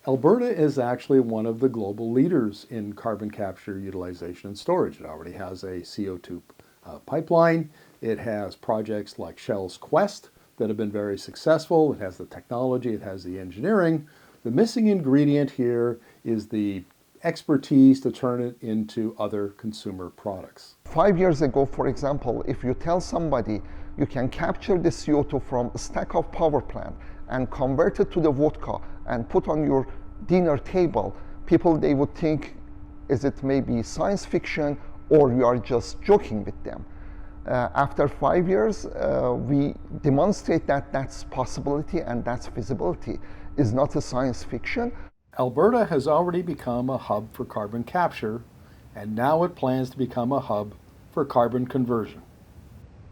Alberta is actually one of the global leaders in carbon capture, utilization, and storage. It already has a CO2 pipeline. It has projects like Shell's Quest that have been very successful. It has the technology, it has the engineering. The missing ingredient here is the expertise to turn it into other consumer products. 5 years ago, for example, if you tell somebody you can capture the CO2 from a stack of power plant and convert it to the vodka and put on your dinner table, people, they would think, is it maybe science fiction or you are just joking with them? After 5 years, we demonstrate that that's possibility and that's feasibility. Is not a science fiction. Alberta has already become a hub for carbon capture, and now it plans to become a hub for carbon conversion.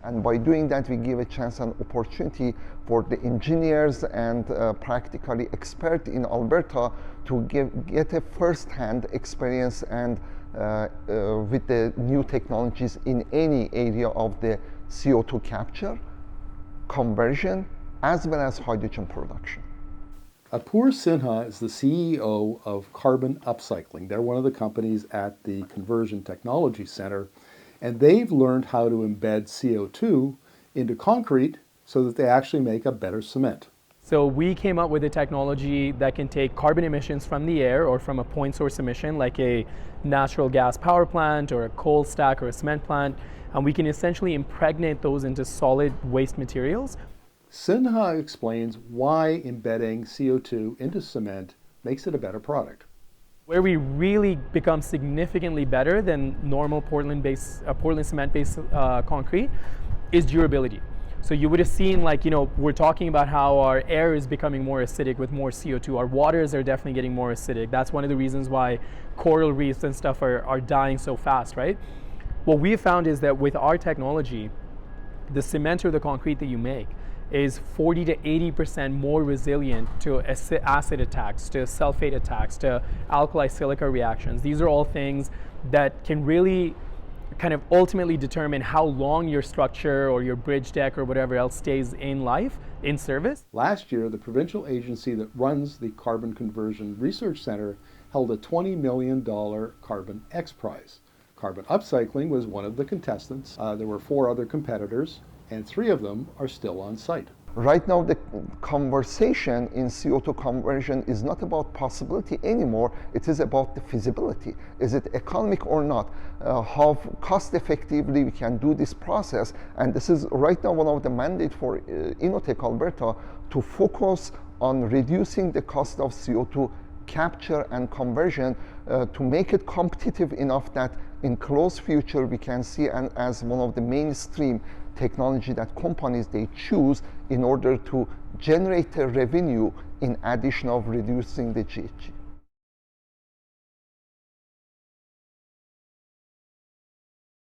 And by doing that, we give a chance and opportunity for the engineers and practically experts in Alberta to get a first-hand experience and with the new technologies in any area of the CO2 capture, conversion, as well as hydrogen production. Apoor Sinha is the CEO of Carbon Upcycling. They're one of the companies at the Conversion Technology Center, and they've learned how to embed CO2 into concrete so that they actually make a better cement. So we came up with a technology that can take carbon emissions from the air or from a point source emission like a natural gas power plant or a coal stack or a cement plant, and we can essentially impregnate those into solid waste materials. Sinha explains why embedding CO2 into cement makes it a better product. Where we really become significantly better than normal Portland cement-based concrete is durability. So you would have seen, like, we're talking about how our air is becoming more acidic with more CO2. Our waters are definitely getting more acidic. That's one of the reasons why coral reefs and stuff are dying so fast, right? What we have found is that with our technology, the cement or the concrete that you make is 40 to 80% more resilient to acid attacks, to sulfate attacks, to alkali silica reactions. These are all things that can really kind of ultimately determine how long your structure or your bridge deck or whatever else stays in life, in service. Last year, the provincial agency that runs the Carbon Conversion Research Center held a $20 million Carbon X Prize. Carbon Upcycling was one of the contestants. There were 4 other competitors, and 3 of them are still on site. Right now, the conversation in CO2 conversion is not about possibility anymore. It is about the feasibility. Is it economic or not? How cost effectively we can do this process? And this is right now one of the mandates for Innotech Alberta to focus on reducing the cost of CO2 capture and conversion to make it competitive enough that in close future we can see as one of the mainstream technology that companies they choose in order to generate a revenue in addition of reducing the GHG.